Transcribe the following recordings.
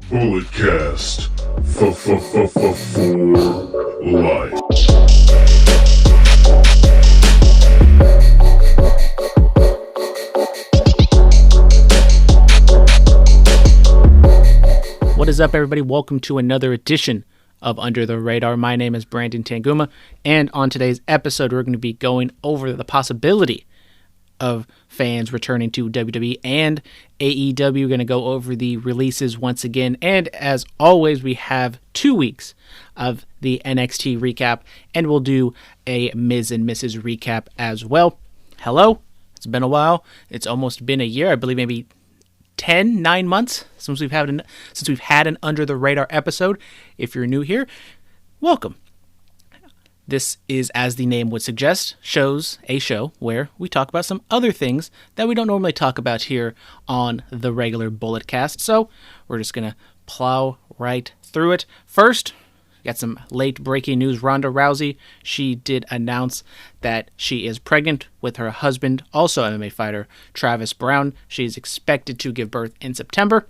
Bulletcast for life. What is up, everybody? Welcome to another edition of Under the Radar. My name is Brandon Tanguma, and on today's episode, we're going to be going over the possibility of fans returning to WWE and AEW. We're going to go over the releases once again, and as always, we have 2 weeks of the NXT recap, and we'll do a Ms. and Mrs. recap as well. Hello, it's been a while. It's almost been a year, I believe maybe 9 months since we've had an Under the Radar episode. If you're new here, welcome. This is, as the name would suggest, a show where we talk about some other things that we don't normally talk about here on the regular Bulletcast. So we're just going to plow right through it. First, got some late breaking news. Ronda Rousey, she did announce that she is pregnant with her husband, also MMA fighter, Travis Browne. She's expected to give birth in September.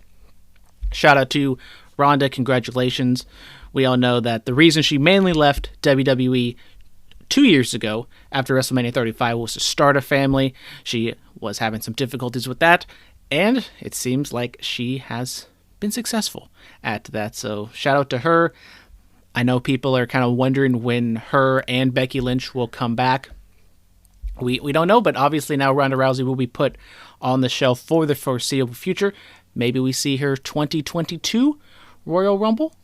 Shout out to Ronda, congratulations. We all know that the reason she mainly left WWE 2 years ago after WrestleMania 35 was to start a family. She was having some difficulties with that, and it seems like she has been successful at that. So shout out to her. I know people are kind of wondering when her and Becky Lynch will come back. We don't know, but obviously now Ronda Rousey will be put on the shelf for the foreseeable future. Maybe we see her 2022 Royal Rumble.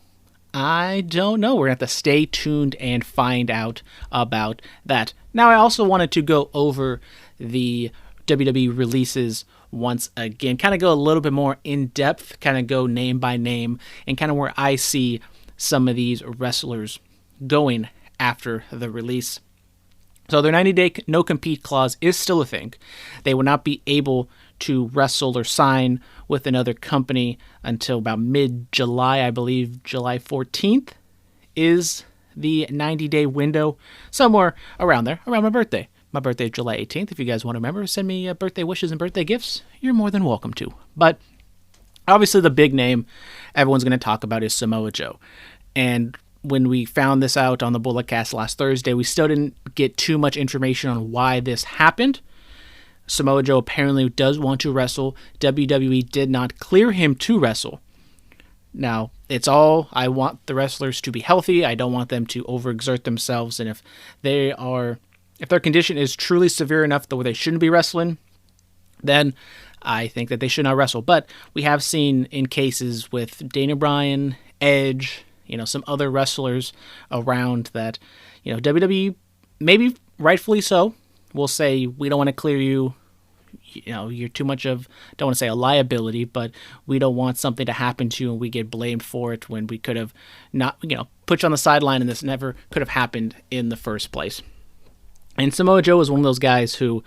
I don't know. We're going to have to stay tuned and find out about that. Now, I also wanted to go over the WWE releases once again, kind of go a little bit more in depth, kind of go name by name, and kind of where I see some of these wrestlers going after the release. So their 90-day no-compete clause is still a thing. They will not be able to wrestle or sign with another company until about mid-July. I believe July 14th is the 90-day window, somewhere around there, around my birthday. My birthday is July 18th. If you guys want to remember, send me birthday wishes and birthday gifts. You're more than welcome to. But obviously the big name everyone's going to talk about is Samoa Joe. And when we found this out on the Bulletcast last Thursday, we still didn't get too much information on why this happened. Samoa Joe apparently does want to wrestle. WWE did not clear him to wrestle. Now, I want the wrestlers to be healthy. I don't want them to overexert themselves. And if their condition is truly severe enough that they shouldn't be wrestling, then I think that they should not wrestle. But we have seen in cases with Daniel Bryan, Edge, some other wrestlers around that, WWE, maybe rightfully so, will say, we don't want to clear you, you're too much of, don't want to say a liability, but we don't want something to happen to you and we get blamed for it when we could have not, put you on the sideline and this never could have happened in the first place. And Samoa Joe is one of those guys who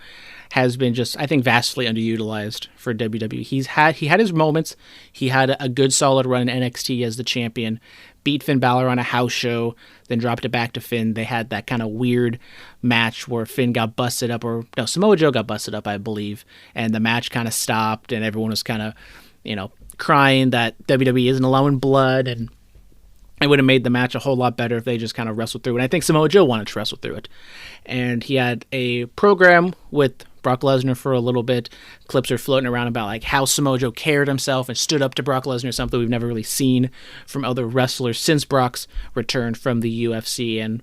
has been just, I think, vastly underutilized for WWE. He had his moments. He had a good solid run in NXT as the champion, beat Finn Balor on a house show, then dropped it back to Finn. They had that kind of weird match where Finn got busted up, Samoa Joe got busted up, I believe, and the match kind of stopped, and everyone was kind of, crying that WWE isn't allowing blood, and it would have made the match a whole lot better if they just kind of wrestled through it. And I think Samoa Joe wanted to wrestle through it. And he had a program with Brock Lesnar for a little bit. Clips are floating around about like how Samoa Joe carried himself and stood up to Brock Lesnar, something we've never really seen from other wrestlers since Brock's return from the UFC. And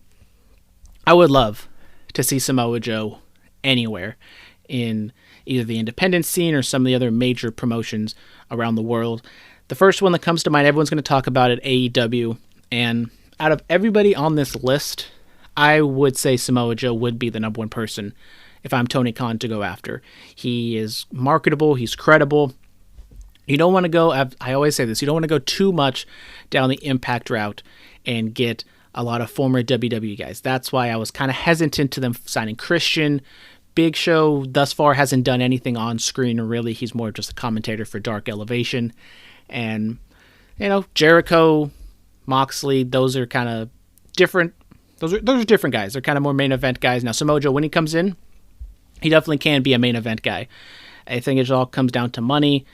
I would love to see Samoa Joe anywhere in either the independent scene or some of the other major promotions around the world. The first one that comes to mind, everyone's going to talk about it, AEW. And out of everybody on this list, I would say Samoa Joe would be the number one person if I'm Tony Khan to go after. He is marketable. He's credible. You don't want to go, I always say this, you don't want to go too much down the Impact route and get a lot of former WWE guys. That's why I was kind of hesitant to them signing Christian. Big Show thus far hasn't done anything on screen, or really. He's more just a commentator for Dark Elevation. And, Jericho, Moxley, those are kind of different. Those are different guys. They're kind of more main event guys. Now, Samoa Joe, when he comes in, he definitely can be a main event guy. I think it all comes down to money,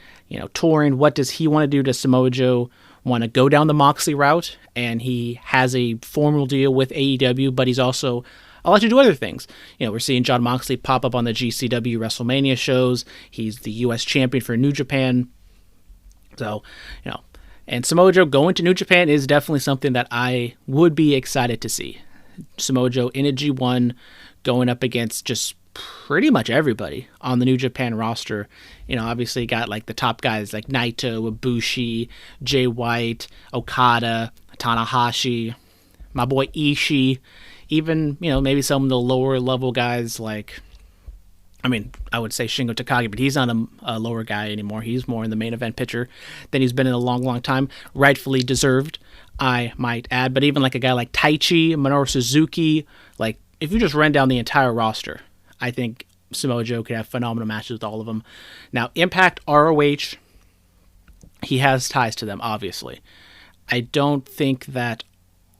touring. What does he want to do? Does Samoa Joe want to go down the Moxley route, and he has a formal deal with AEW, but he's also allowed to do other things. We're seeing Jon Moxley pop up on the GCW WrestleMania shows. He's the U.S. champion for New Japan. So, and Samoa Joe going to New Japan is definitely something that I would be excited to see. Samoa Joe in a G1 going up against just pretty much everybody on the New Japan roster. Obviously got like the top guys like Naito, Ibushi, Jay White, Okada, Tanahashi, my boy Ishii, even, maybe some of the lower level guys like, I would say Shingo Takagi, but he's not a lower guy anymore. He's more in the main event picture than he's been in a long, long time. Rightfully deserved, I might add. But even like a guy like Taichi, Minoru Suzuki, like if you just ran down the entire roster, I think Samoa Joe could have phenomenal matches with all of them. Now, Impact, ROH, he has ties to them, obviously. I don't think that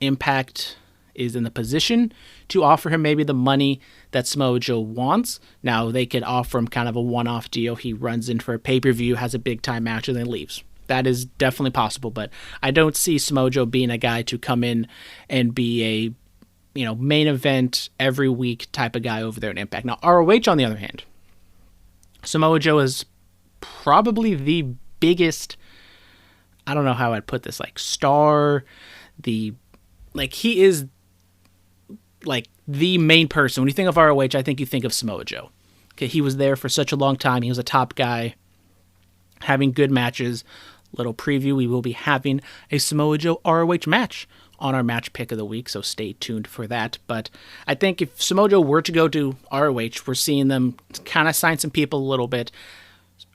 Impact is in the position to offer him maybe the money that Samoa Joe wants. Now, they could offer him kind of a one-off deal. He runs in for a pay-per-view, has a big-time match, and then leaves. That is definitely possible, but I don't see Samoa Joe being a guy to come in and be a main event every week type of guy over there in Impact. Now, ROH, on the other hand, Samoa Joe is probably the biggest, I don't know how I'd put this, like star, he is like the main person. When you think of ROH, I think you think of Samoa Joe. Okay, he was there for such a long time. He was a top guy, having good matches. Little preview, we will be having a Samoa Joe ROH match on our match pick of the week, so stay tuned for that. But I think if Samoa Joe were to go to ROH, we're seeing them kind of sign some people a little bit.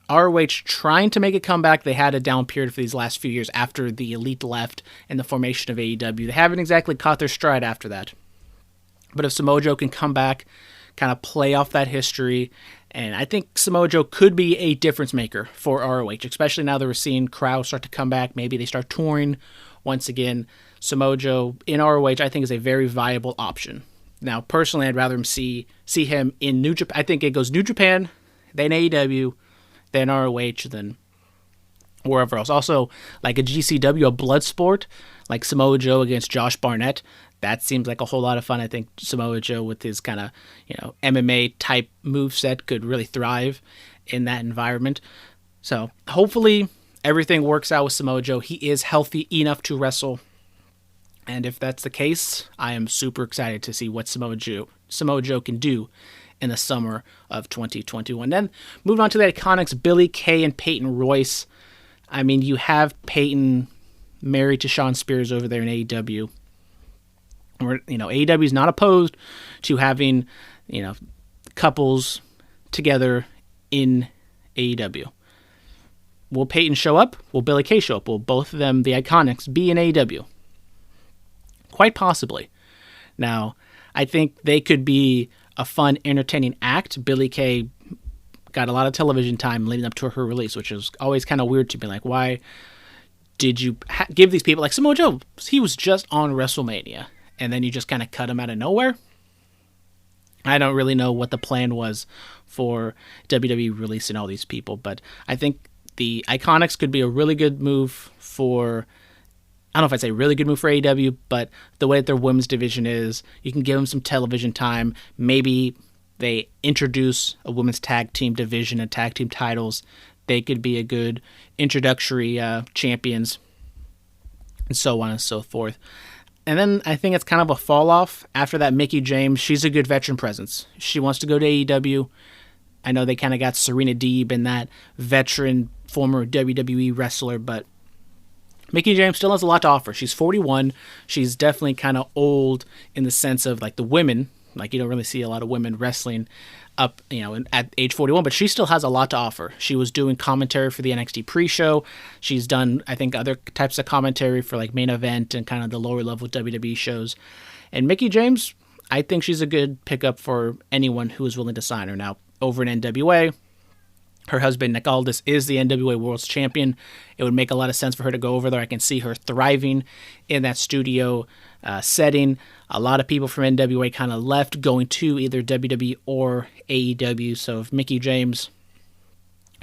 ROH trying to make a comeback. They had a down period for these last few years after the Elite left and the formation of AEW. They haven't exactly caught their stride after that. But if Samoa Joe can come back, kind of play off that history, and I think Samoa Joe could be a difference maker for ROH, especially now that we're seeing crowds start to come back. Maybe they start touring once again. Samoa Joe in ROH, I think, is a very viable option. Now, personally, I'd rather see him in New Japan. I think it goes New Japan, then AEW, then ROH, then wherever else. Also, like a GCW, a Bloodsport, like Samoa Joe against Josh Barnett. That seems like a whole lot of fun. I think Samoa Joe with his kind of, MMA type moveset could really thrive in that environment. So hopefully everything works out with Samoa Joe. He is healthy enough to wrestle. And if that's the case, I am super excited to see what Samoa Joe can do in the summer of 2021. Then moving on to the Iconics, Billy Kay and Peyton Royce. You have Peyton married to Shawn Spears over there in AEW. AEW is not opposed to having, couples together in AEW. Will Peyton show up? Will Billy Kay show up? Will both of them, the Iconics, be in AEW? Quite possibly. Now, I think they could be a fun, entertaining act. Billy Kay got a lot of television time leading up to her release, which is always kind of weird to me. Like, why did you give these people, like Samoa Joe, he was just on WrestleMania, and then you just kind of cut him out of nowhere? I don't really know what the plan was for WWE releasing all these people, but I think the Iconics could be a really good move for, I don't know if I'd say really good move for AEW, but the way that their women's division is, you can give them some television time. Maybe they introduce a women's tag team division and tag team titles. They could be a good introductory champions, and so on and so forth. And then I think it's kind of a fall off after that. Mickie James, she's a good veteran presence. She wants to go to AEW. I know they kind of got Serena Deeb and that veteran former WWE wrestler, but Mickie James still has a lot to offer. She's 41. She's definitely kind of old in the sense of like the women. Like you don't really see a lot of women wrestling up, at age 41, but she still has a lot to offer. She was doing commentary for the NXT pre-show. She's done, I think, other types of commentary for like main event and kind of the lower level WWE shows. And Mickie James, I think she's a good pickup for anyone who is willing to sign her. Now, over in NWA, her husband, Nick Aldis, is the NWA World's Champion. It would make a lot of sense for her to go over there. I can see her thriving in that studio setting. A lot of people from NWA kind of left, going to either WWE or AEW. So if Mickie James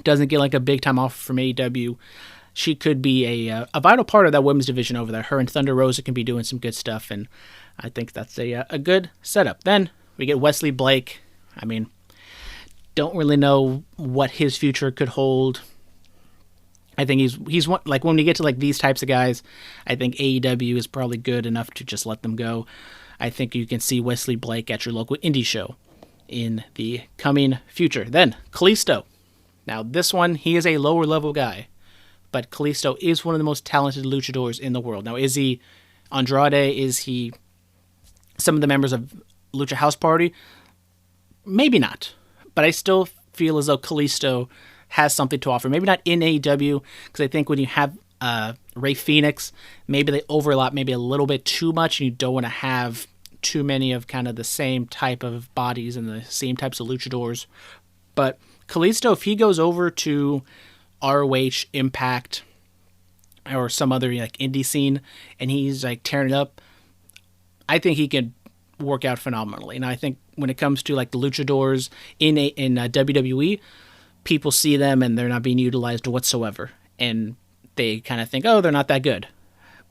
doesn't get like a big-time offer from AEW, she could be a vital part of that women's division over there. Her and Thunder Rosa can be doing some good stuff, and I think that's a good setup. Then we get Wesley Blake. I mean, don't really know what his future could hold. I think he's one, like, when we get to like these types of guys, I think AEW is probably good enough to just let them go. I think you can see Wesley Blake at your local indie show in the coming future. Then Kalisto. Now this one, he is a lower level guy, but Kalisto is one of the most talented luchadors in the world. Now, is he Andrade? Is he some of the members of Lucha House Party? Maybe not, but I still feel as though Kalisto has something to offer. Maybe not in AEW, because I think when you have Rey Fenix, maybe they overlap maybe a little bit too much, and you don't want to have too many of kind of the same type of bodies and the same types of luchadors. But Kalisto, if he goes over to ROH, Impact, or some other like indie scene, and he's like tearing it up, I think he can work out phenomenally. And I think when it comes to like the luchadors in WWE, people see them and they're not being utilized whatsoever, and they kind of think, oh, they're not that good,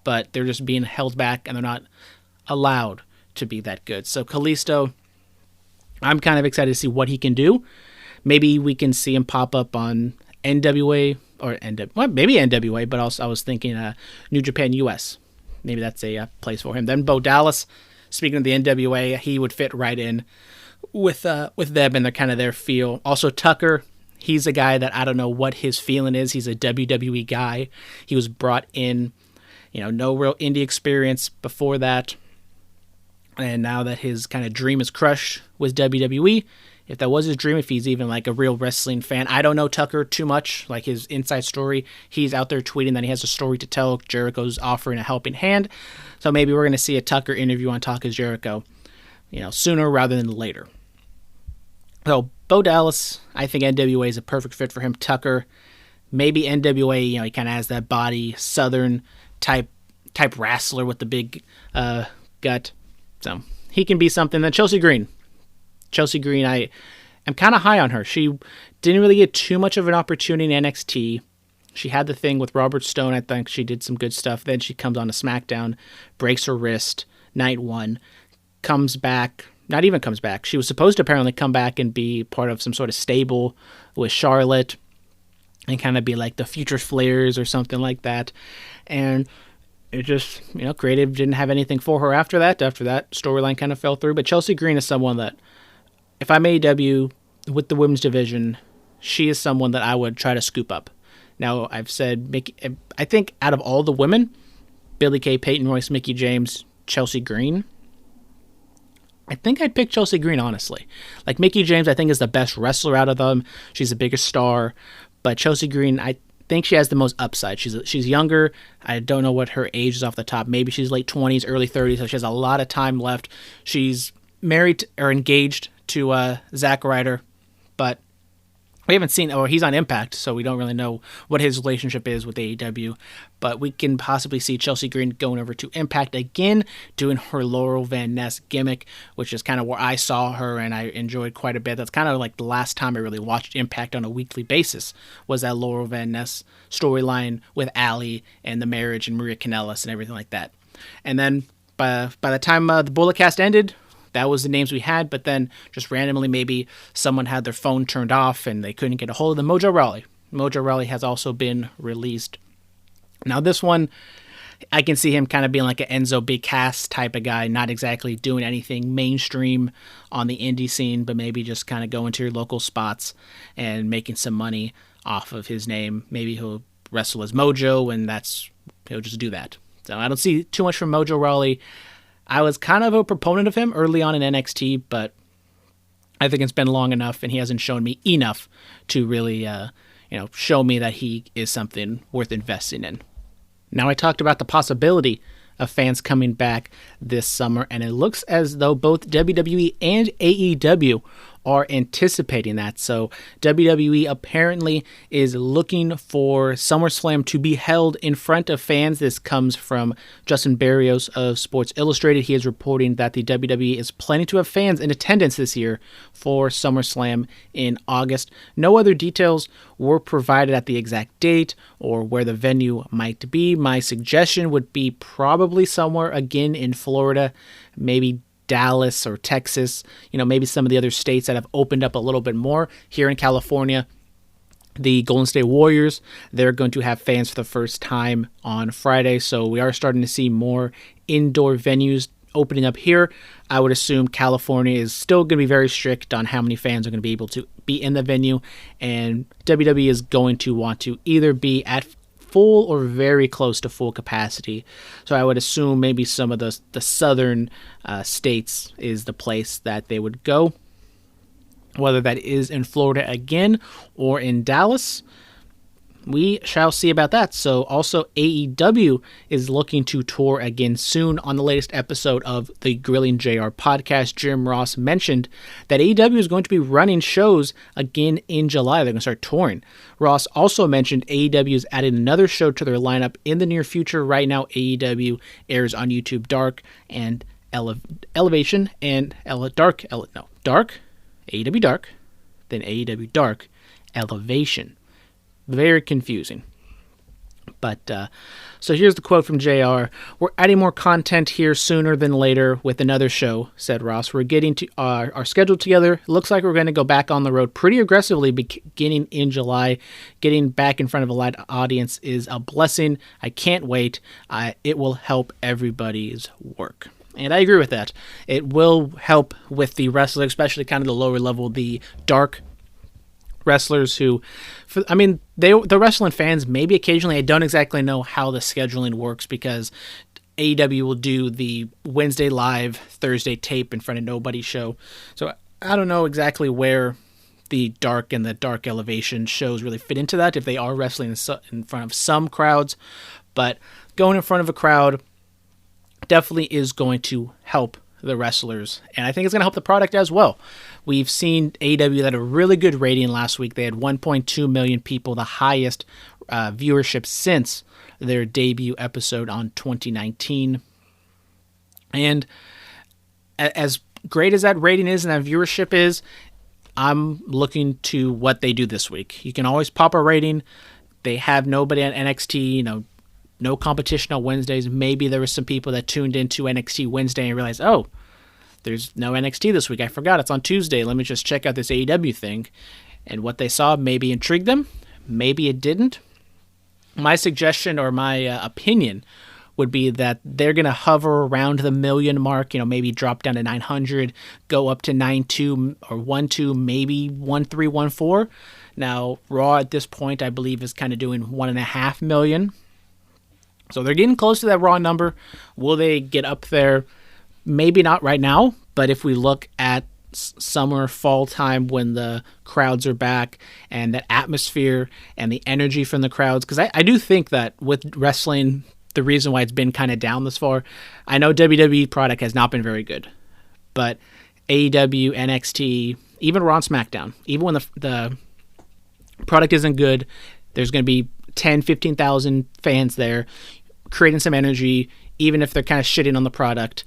but they're just being held back and they're not allowed to be that good. So Kalisto, I'm kind of excited to see what he can do. Maybe we can see him pop up on NWA or maybe NWA, but also I was thinking New Japan US. Maybe that's a place for him. Then Bo Dallas, speaking of the NWA, he would fit right in with them and their feel. Also Tucker, he's a guy that I don't know what his feeling is. He's a WWE guy. He was brought in, no real indie experience before that. And now that his kind of dream is crushed with WWE, if that was his dream, if he's even like a real wrestling fan, I don't know Tucker too much, like his inside story. He's out there tweeting that he has a story to tell. Jericho's offering a helping hand. So maybe we're going to see a Tucker interview on Talk is Jericho, sooner rather than later. So Bo Dallas, I think NWA is a perfect fit for him. Tucker, maybe NWA, he kind of has that body, Southern type wrestler with the big gut. So he can be something. Then Chelsea Green, I am kind of high on her. She didn't really get too much of an opportunity in NXT. She had the thing with Robert Stone. I think she did some good stuff. Then she comes on to SmackDown, breaks her wrist, night one, comes back. Not even comes back. She was supposed to apparently come back and be part of some sort of stable with Charlotte and kind of be like the Future Flares or something like that. And it just, creative didn't have anything for her after that. After that, storyline kind of fell through. But Chelsea Green is someone that, if I'm AEW with the women's division, she is someone that I would try to scoop up. Now, I've said, I think out of all the women, Billie Kay, Peyton Royce, Mickie James, Chelsea Green, I think I'd pick Chelsea Green, honestly. Like, Mickie James, I think, is the best wrestler out of them. She's the biggest star. But Chelsea Green, I think she has the most upside. She's younger. I don't know what her age is off the top. Maybe she's late 20s, early 30s, so she has a lot of time left. She's married or engaged to Zack Ryder, but we haven't seen, or he's on Impact, so we don't really know what his relationship is with AEW. But we can possibly see Chelsea Green going over to Impact again, doing her Laurel Van Ness gimmick, which is kind of where I saw her and I enjoyed quite a bit. That's kind of like the last time I really watched Impact on a weekly basis, was that Laurel Van Ness storyline with Allie and the marriage and Maria Kanellis and everything like that. And then by the time the Bullet Cast ended, that was the names we had, but then just randomly maybe someone had their phone turned off and they couldn't get a hold of them. Mojo Rawley. Mojo Rawley has also been released. Now this one, I can see him kind of being like an Enzo Big Cass type of guy, not exactly doing anything mainstream on the indie scene, but maybe just kind of going to your local spots and making some money off of his name. Maybe he'll wrestle as Mojo, and he'll just do that. So I don't see too much from Mojo Rawley. I was kind of a proponent of him early on in NXT, but I think it's been long enough and he hasn't shown me enough to really, show me that he is something worth investing in. Now, I talked about the possibility of fans coming back this summer, and it looks as though both WWE and AEW are anticipating that. So WWE apparently is looking for SummerSlam to be held in front of fans. This comes from Justin Barrios of Sports Illustrated. He is reporting that the WWE is planning to have fans in attendance this year for SummerSlam in August. No other details were provided at the exact date or where the venue might be. My suggestion would be probably somewhere again in Florida, maybe Dallas or Texas, maybe some of the other states that have opened up a little bit more. Here in California, the Golden State Warriors, they're going to have fans for the first time on Friday. So we are starting to see more indoor venues opening up here. I would assume California is still going to be very strict on how many fans are going to be able to be in the venue. And WWE is going to want to either be at full or very close to full capacity. So I would assume maybe some of the southern states is the place that they would go. Whether that is in Florida again or in Dallas, we shall see about that. So also AEW is looking to tour again soon. On the latest episode of the Grilling JR podcast, Jim Ross mentioned that AEW is going to be running shows again in July. They're going to start touring. Ross also mentioned AEW is adding another show to their lineup in the near future. Right now, AEW airs on YouTube Dark and Elevation and Dark, AEW Dark, then AEW Dark, Elevation. Very confusing. But so here's the quote from JR. "We're adding more content here sooner than later with another show," said Ross. "We're getting to our schedule together. Looks like we're going to go back on the road pretty aggressively beginning in July. Getting back in front of a live audience is a blessing. I can't wait. It will help everybody's work." And I agree with that. It will help with the wrestlers, especially kind of the lower level, the dark wrestlers who, the wrestling fans, maybe occasionally, I don't exactly know how the scheduling works because AEW will do the Wednesday live, Thursday tape in front of nobody show. So I don't know exactly where the Dark and the Dark Elevation shows really fit into that, if they are wrestling in front of some crowds. But going in front of a crowd definitely is going to help the wrestlers, and I think it's going to help the product as well. We've seen AEW that had a really good rating last week. They had 1.2 million people, the highest viewership since their debut episode on 2019. And as great as that rating is and that viewership is, I'm looking to what they do this week. You can always pop a rating. They have nobody at NXT, no competition on Wednesdays. Maybe there were some people that tuned into NXT Wednesday and realized, oh, there's no NXT this week. I forgot it's on Tuesday. Let me just check out this AEW thing. And what they saw maybe intrigued them. Maybe it didn't. My suggestion or my opinion would be that they're going to hover around the million mark, maybe drop down to 900, go up to 9.2 or 1.2, maybe 1.3, 1.4. Now, Raw at this point, I believe, is kind of doing 1.5 million. So they're getting close to that Raw number. Will they get up there? Maybe not right now, but if we look at summer, fall time when the crowds are back and that atmosphere and the energy from the crowds, because I do think that with wrestling, the reason why it's been kind of down this far, I know WWE product has not been very good, but AEW, NXT, even Raw and SmackDown, even when the product isn't good, there's going to be 10, 15,000 fans there creating some energy. Even if they're kind of shitting on the product,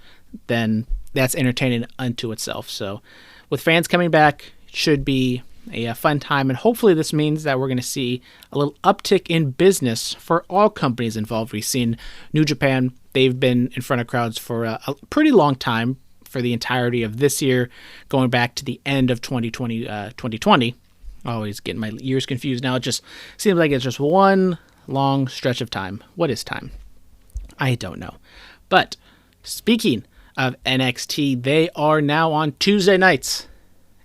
then that's entertaining unto itself. So with fans coming back, it should be a fun time. And hopefully this means that we're going to see a little uptick in business for all companies involved. We've seen New Japan. They've been in front of crowds for a pretty long time, for the entirety of this year, going back to the end of 2020. Always getting my years confused now. It just seems like it's just one long stretch of time. What is time? I don't know. But speaking of NXT, they are now on Tuesday nights,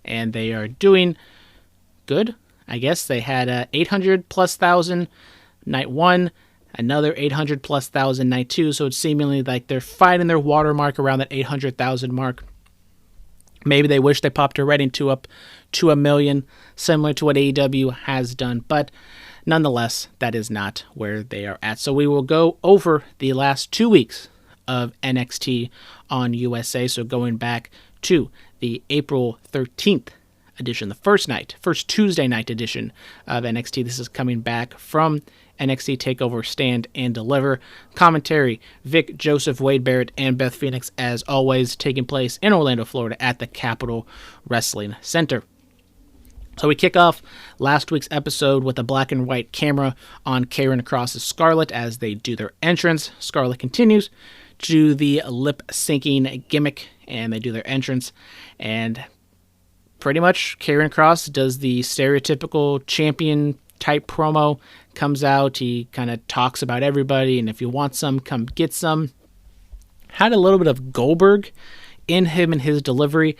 and they are doing good. I guess they had 800 plus thousand night one, another 800 plus thousand night two. So it's seemingly like they're fighting their watermark around that 800,000 mark. Maybe they wish they popped a rating up to 1 million, similar to what AEW has done, but nonetheless, that is not where they are at. So we will go over the last 2 weeks of NXT on USA. So going back to the April 13th edition, the first Tuesday night edition of NXT. This is coming back from NXT TakeOver Stand and Deliver. Commentary, Vic, Joseph, Wade Barrett, and Beth Phoenix, as always, taking place in Orlando, Florida at the Capitol Wrestling Center. So we kick off last week's episode with a black and white camera on Karrion Kross's Scarlett as they do their entrance. Scarlett continues to do the lip-syncing gimmick, and they do their entrance. And pretty much Karrion Kross does the stereotypical champion-type promo, comes out, he kind of talks about everybody, and if you want some, come get some. Had a little bit of Goldberg in him and his delivery.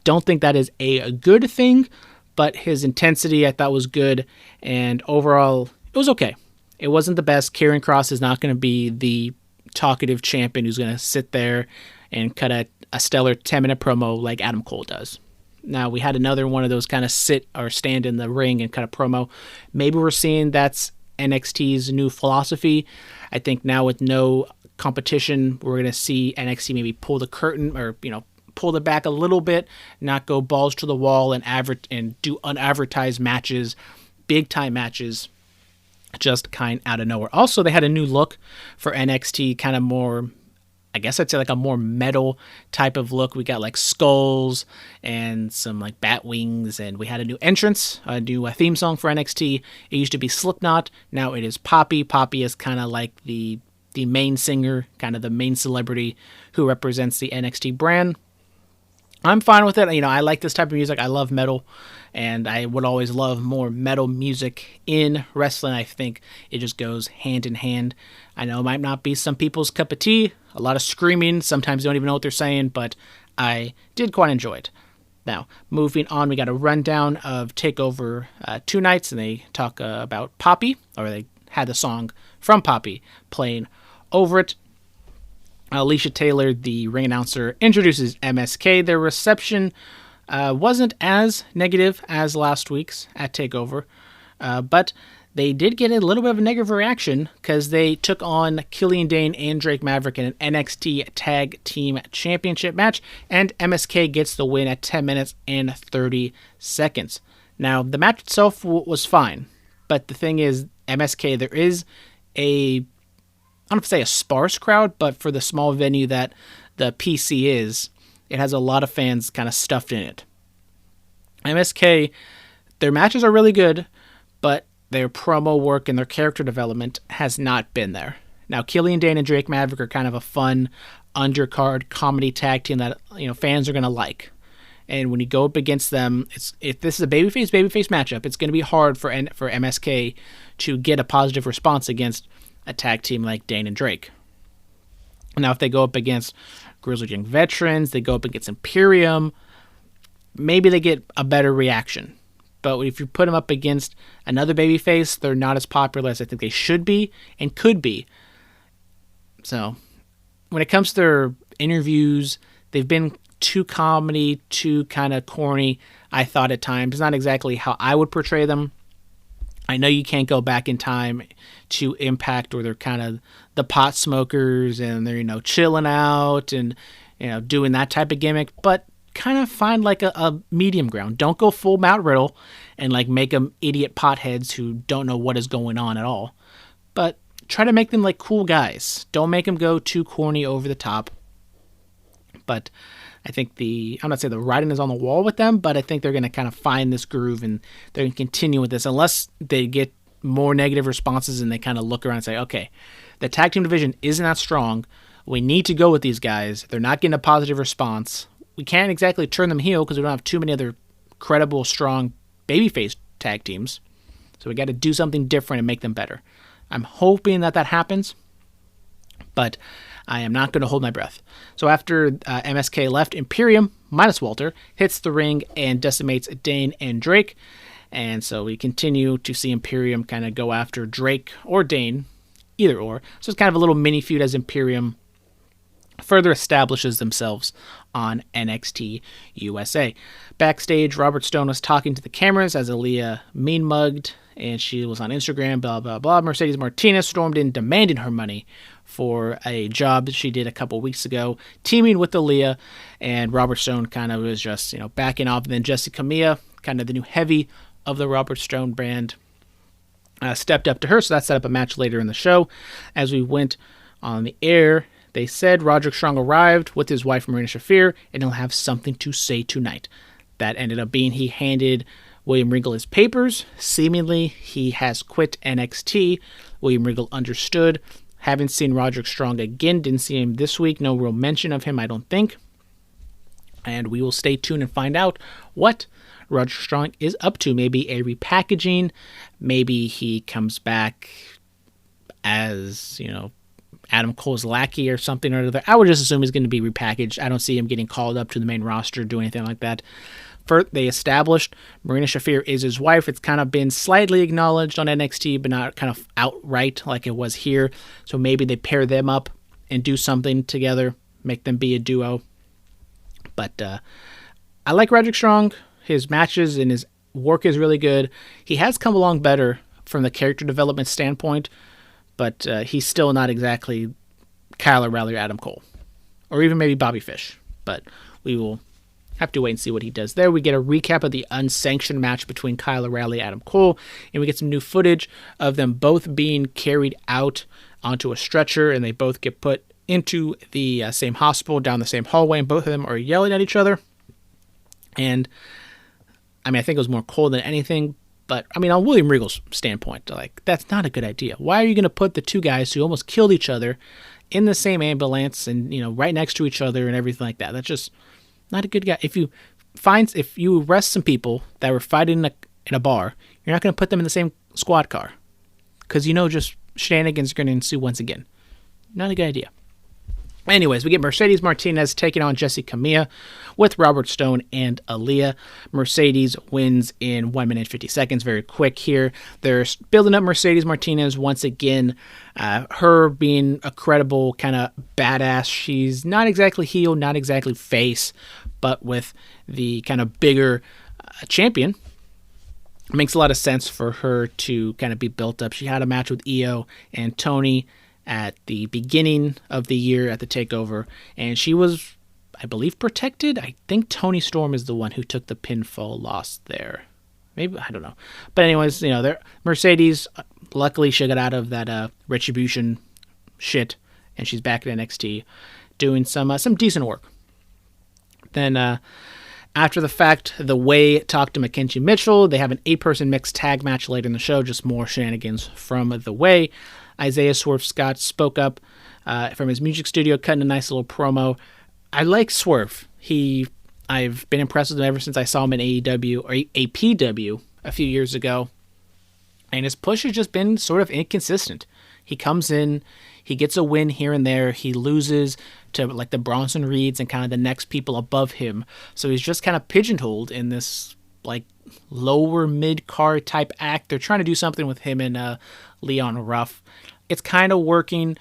Don't think that is a good thing, but his intensity I thought was good, and overall, it was okay. It wasn't the best. Karrion Kross is not going to be the talkative champion who's going to sit there and cut a stellar 10-minute promo like Adam Cole does. Now, we had another one of those kind of sit or stand in the ring and cut a promo. Maybe we're seeing that's NXT's new philosophy. I think now with no competition, we're going to see NXT maybe pull the curtain or, pull it back a little bit, not go balls to the wall and do unadvertised matches, big time matches, just kind out of nowhere. Also, they had a new look for NXT, kind of more, I guess I'd say like a more metal type of look. We got like skulls and some like bat wings, and we had a new entrance, a new theme song for NXT. It used to be Slipknot, now it is Poppy. Poppy is kind of like the main singer, kind of the main celebrity who represents the NXT brand. I'm fine with it. I like this type of music. I love metal, and I would always love more metal music in wrestling. I think it just goes hand in hand. I know it might not be some people's cup of tea. A lot of screaming. Sometimes you don't even know what they're saying, but I did quite enjoy it. Now, moving on, we got a rundown of TakeOver 2 nights, and they talk about Poppy, or they had the song from Poppy playing over it. Alicia Taylor, the ring announcer, introduces MSK. Their reception wasn't as negative as last week's at TakeOver, but they did get a little bit of a negative reaction because they took on Killian Dane and Drake Maverick in an NXT Tag Team Championship match, and MSK gets the win at 10 minutes and 30 seconds. Now, the match itself was fine, but the thing is, MSK, there is I don't know if to say a sparse crowd, but for the small venue that the PC is, it has a lot of fans kind of stuffed in it. MSK, their matches are really good, but their promo work and their character development has not been there. Now, Killian Dane and Drake Maverick are kind of a fun undercard comedy tag team that fans are going to like. And when you go up against them, if this is a babyface matchup, it's going to be hard for MSK to get a positive response against a tag team like Dane and Drake. Now, if they go up against Grizzled Young Veterans, they go up against Imperium, maybe they get a better reaction. But if you put them up against another babyface, they're not as popular as I think they should be and could be. So, when it comes to their interviews, they've been too comedy, too kind of corny, I thought at times. It's not exactly how I would portray them. I know you can't go back in time to Impact where they're kind of the pot smokers and they're, chilling out and, doing that type of gimmick, but kind of find like a medium ground. Don't go full Matt Riddle and like make them idiot potheads who don't know what is going on at all, but try to make them like cool guys. Don't make them go too corny over the top. But I think I'm not saying the writing is on the wall with them, but I think they're going to kind of find this groove and they're going to continue with this unless they get more negative responses and they kind of look around and say, okay, the tag team division isn't that strong. We need to go with these guys. They're not getting a positive response. We can't exactly turn them heel because we don't have too many other credible, strong babyface tag teams. So we got to do something different and make them better. I'm hoping that happens, but I am not going to hold my breath. So after MSK left, Imperium, minus Walter, hits the ring and decimates Dane and Drake. And so we continue to see Imperium kind of go after Drake or Dane, either or. So it's kind of a little mini feud as Imperium further establishes themselves on NXT USA. Backstage, Robert Stone was talking to the cameras as Aaliyah mean-mugged, and she was on Instagram, blah, blah, blah. Mercedes Martinez stormed in demanding her money for a job that she did a couple weeks ago, teaming with Aaliyah, and Robert Stone kind of was just, backing off. And then Jessica Mia kind of the new heavy of the Robert Stone brand, stepped up to her, so that set up a match later in the show. As we went on the air, they said Roderick Strong arrived with his wife Marina Shafir, and he'll have something to say tonight. That ended up being he handed William Regal his papers. Seemingly, he has quit NXT. William Regal understood. Haven't seen Roderick Strong again. Didn't see him this week. No real mention of him, I don't think. And we will stay tuned and find out what Roderick Strong is up to. Maybe a repackaging. Maybe he comes back as, Adam Cole's lackey or something or other. I would just assume he's going to be repackaged. I don't see him getting called up to the main roster, do anything like that. First, they established Marina Shafir is his wife. It's kind of been slightly acknowledged on NXT, but not kind of outright like it was here. So maybe they pair them up and do something together, make them be a duo. But I like Roderick Strong. His matches and his work is really good. He has come along better from the character development standpoint, but he's still not exactly Kyle O'Reilly or Adam Cole, or even maybe Bobby Fish. But we will have to wait and see what he does there. We get a recap of the unsanctioned match between Kyle O'Reilly and Adam Cole, and we get some new footage of them both being carried out onto a stretcher, and they both get put into the same hospital down the same hallway, and both of them are yelling at each other. And I think it was more Cole than anything, but on William Regal's standpoint, that's not a good idea. Why are you going to put the two guys who almost killed each other in the same ambulance and right next to each other and everything like that? That's just not a good guy. If you arrest some people that were fighting in a bar, you're not going to put them in the same squad car, because just shenanigans are going to ensue once again. Not a good idea. Anyways, we get Mercedes Martinez taking on Jessi Kamea with Robert Stone and Aaliyah. Mercedes wins in 1 minute 50 seconds, very quick here. They're building up Mercedes Martinez once again, her being a credible kind of badass. She's not exactly heel, not exactly face, but with the kind of bigger champion. It makes a lot of sense for her to kind of be built up. She had a match with Io and Tony at the beginning of the year at the TakeOver, and she was, I believe, protected. I think Tony Storm is the one who took the pinfall loss there. Maybe, I don't know. But anyways, Mercedes, luckily she got out of that Retribution shit, and she's back at NXT doing some decent work. Then after the fact, The Way talked to Mackenzie Mitchell. They have an 8-person mixed tag match later in the show, just more shenanigans from The Way. Isaiah Swerve Scott spoke up from his music studio, cutting a nice little promo. I like Swerve. I've been impressed with him ever since I saw him in AEW or APW a few years ago. And his push has just been sort of inconsistent. He comes in, he gets a win here and there, he loses to like the Bronson Reeds and kind of the next people above him. So he's just kind of pigeonholed in this like lower mid-card type act. They're trying to do something with him and Leon Ruff. It's kind of working,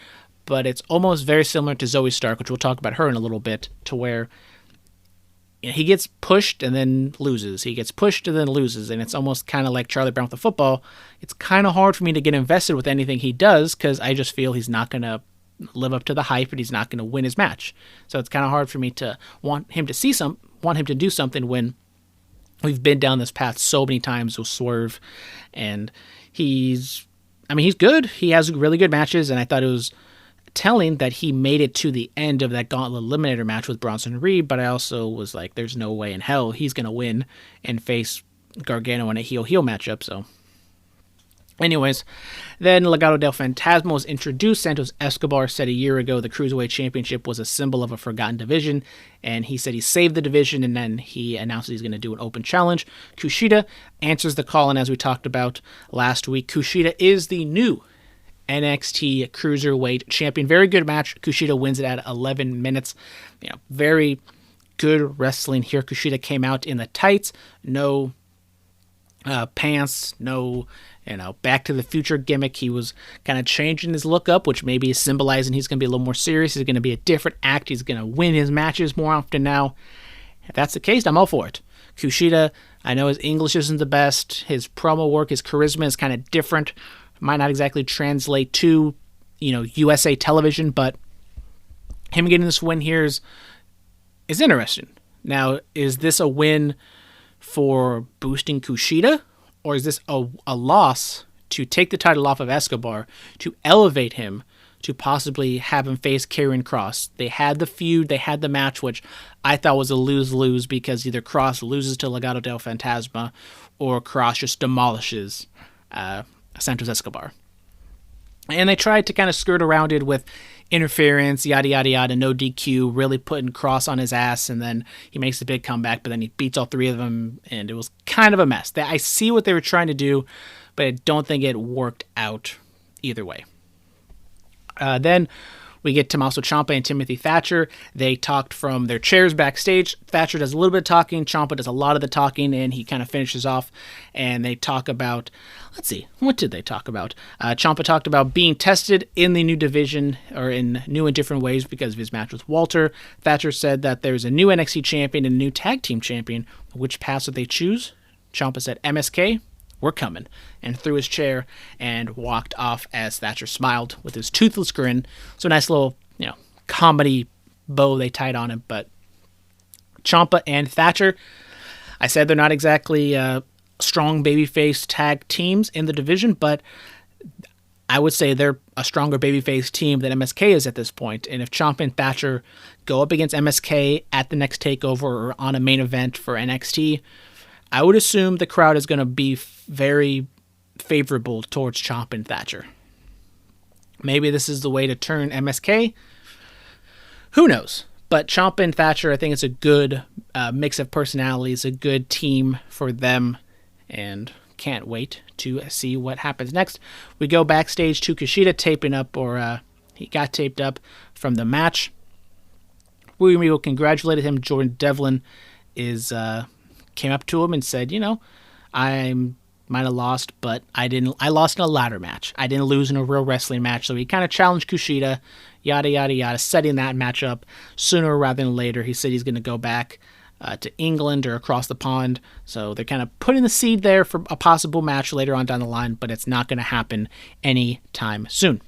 but it's almost very similar to Zoe Stark, which we'll talk about her in a little bit, to where he gets pushed and then loses. He gets pushed and then loses, and it's almost kind of like Charlie Brown with the football. It's kind of hard for me to get invested with anything he does because I just feel he's not going to live up to the hype and he's not going to win his match. So it's kind of hard for me to want him to do something when we've been down this path so many times with Swerve, and he's good. He has really good matches, and I thought it was telling that he made it to the end of that Gauntlet Eliminator match with Bronson Reed, but I also was like, there's no way in hell he's going to win and face Gargano in a heel-heel matchup, so... Anyways, then Legado del Fantasma was introduced. Santos Escobar said a year ago the Cruiserweight Championship was a symbol of a forgotten division, and he said he saved the division, and then he announced he's going to do an open challenge. Kushida answers the call, and as we talked about last week, Kushida is the new NXT Cruiserweight Champion. Very good match. Kushida wins it at 11 minutes. Very good wrestling here. Kushida came out in the tights, no pants, no... Back to the Future gimmick. He was kind of changing his look up, which maybe is symbolizing he's going to be a little more serious. He's going to be a different act. He's going to win his matches more often now. If that's the case, I'm all for it. Kushida, I know his English isn't the best. His promo work, his charisma is kind of different. Might not exactly translate to, USA television, but him getting this win here is interesting. Now, is this a win for boosting Kushida, or is this a loss to take the title off of Escobar, to elevate him, to possibly have him face Karrion Kross? They had the feud, they had the match, which I thought was a lose-lose because either Kross loses to Legado del Fantasma or Kross just demolishes Santos Escobar. And they tried to kind of skirt around it with interference, yada, yada, yada, no DQ, really putting Kross on his ass, and then he makes a big comeback, but then he beats all three of them, and it was kind of a mess. I see what they were trying to do, but I don't think it worked out either way. Then we get Tommaso Ciampa and Timothy Thatcher. They talked from their chairs backstage. Thatcher does a little bit of talking. Ciampa does a lot of the talking, and he kind of finishes off. And they talk about, let's see, what did they talk about? Ciampa talked about being tested in the new division, or in new and different ways because of his match with Walter. Thatcher said that there's a new NXT champion and a new tag team champion. Which path would they choose? Ciampa said MSK. We're coming, and threw his chair and walked off as Thatcher smiled with his toothless grin. So a nice little, comedy bow they tied on him. But Ciampa and Thatcher, I said they're not exactly strong babyface tag teams in the division, but I would say they're a stronger babyface team than MSK is at this point. And if Ciampa and Thatcher go up against MSK at the next takeover or on a main event for NXT, I would assume the crowd is going to be very favorable towards Ciampa and Thatcher. Maybe this is the way to turn MSK. Who knows? But Ciampa and Thatcher, I think it's a good mix of personalities, a good team for them, and can't wait to see what happens next. We go backstage to Kushida taping up, or he got taped up from the match. William Regal congratulated him. Jordan Devlin came up to him and said, I might have lost, but I lost in a ladder match. I didn't lose in a real wrestling match. So he kind of challenged Kushida, yada, yada, yada, setting that match up sooner rather than later. He said he's going to go back to England or across the pond. So they're kind of putting the seed there for a possible match later on down the line, but it's not going to happen anytime soon.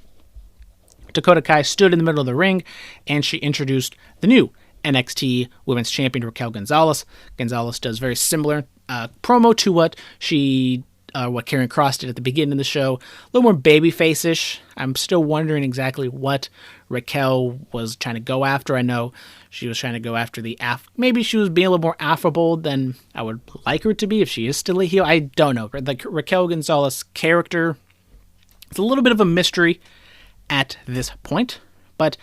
Dakota Kai stood in the middle of the ring, and she introduced the new NXT Women's Champion Raquel Gonzalez. Gonzalez does very similar promo to what Karrion Kross did at the beginning of the show. A little more babyface-ish. I'm still wondering exactly what Raquel was trying to go after. I know she was trying to go after maybe she was being a little more affable than I would like her to be if she is still a heel. I don't know. The Raquel Gonzalez character, it's a little bit of a mystery at this point. But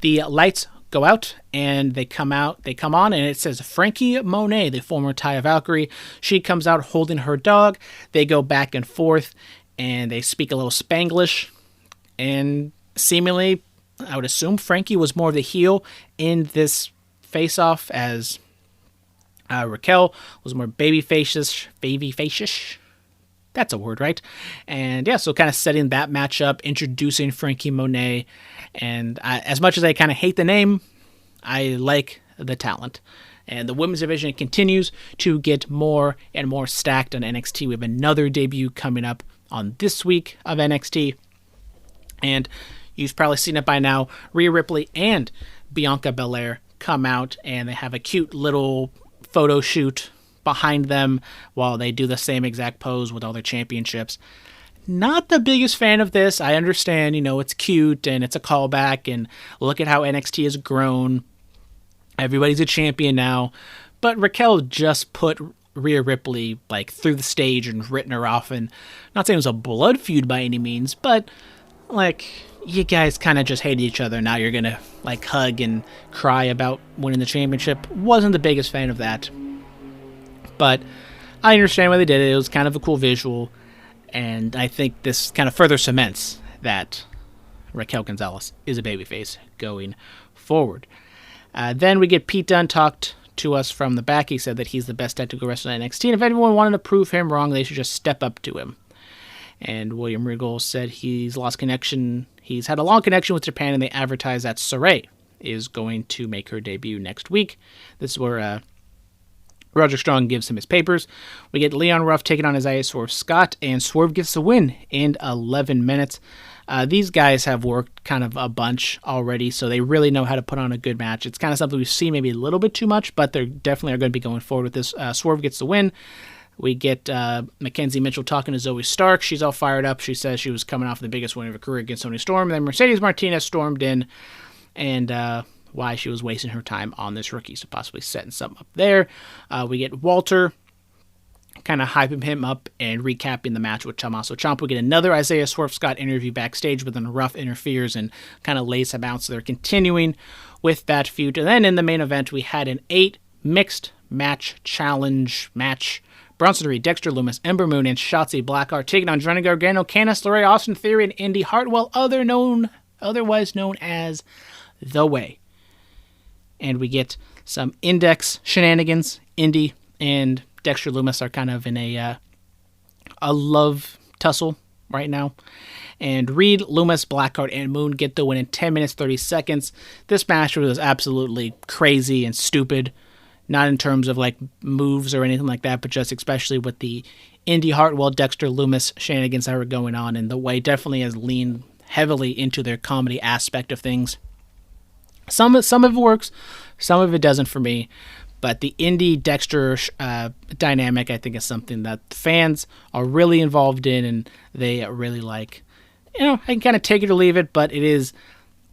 the lights go out, and they come on, and it says Frankie Monet, the former Taya Valkyrie. She comes out holding her dog. They go back and forth, and they speak a little Spanglish, and seemingly, I would assume Frankie was more of the heel in this face-off, as Raquel was more babyfacish. That's a word, right? And yeah, so kind of setting that match up, introducing Frankie Monet. And as much as I kind of hate the name, I like the talent. And the women's division continues to get more and more stacked on NXT. We have another debut coming up on this week of NXT. And you've probably seen it by now. Rhea Ripley and Bianca Belair come out, and they have a cute little photo shoot behind them while they do the same exact pose with all their championships. Not the biggest fan of this. I understand, it's cute and it's a callback, and look at how NXT has grown. Everybody's a champion now. But Raquel just put Rhea Ripley through the stage and written her off, and not saying it was a blood feud by any means, but you guys kind of just hate each other. Now you're gonna hug and cry about winning the championship. Wasn't the biggest fan of that. But I understand why they did it. It was kind of a cool visual. And I think this kind of further cements that Raquel Gonzalez is a babyface going forward. Then we get Pete Dunne talked to us from the back. He said that he's the best technical wrestler in NXT. And if anyone wanted to prove him wrong, they should just step up to him. And William Regal said he's lost connection. He's had a long connection with Japan, and they advertise that Saray is going to make her debut next week. This is where Roger Strong gives him his papers. We get Leon Ruff taking on Isaiah Swerve Scott, and Swerve gets the win in 11 minutes. These guys have worked kind of a bunch already, so they really know how to put on a good match. It's kind of something we see maybe a little bit too much, but they definitely are going to be going forward with this. Swerve gets the win. We get Mackenzie Mitchell talking to Zoe Stark. She's all fired up. She says she was coming off the biggest win of her career against Toni Storm. And then Mercedes Martinez stormed in, and why she was wasting her time on this rookie, so possibly setting something up there. We get Walter kind of hyping him up and recapping the match with Tommaso Ciampa. We get another Isaiah Swerve Scott interview backstage, but then Ruff interferes and kind of lays him out, so they're continuing with that feud. And then in the main event, we had an 8 mixed match challenge match. Bronson Reed, Dexter Lumis, Ember Moon, and Shotzi Blackheart taking on Johnny Gargano, Candice LeRae, Austin Theory, and Indy Hartwell, otherwise known as The Way. And we get some Index shenanigans. Indy and Dexter Lumis are kind of in a love tussle right now. And Reed, Lumis, Blackheart, and Moon get the win in 10 minutes, 30 seconds. This match was absolutely crazy and stupid. Not in terms of like moves or anything like that, but just especially with the Indy Hartwell, Dexter Lumis shenanigans that were going on. And The Way definitely has leaned heavily into their comedy aspect of things. Some of it works, some of it doesn't for me. But the Indy Dexter dynamic, I think, is something that the fans are really involved in, and they really like. I can kind of take it or leave it, but it is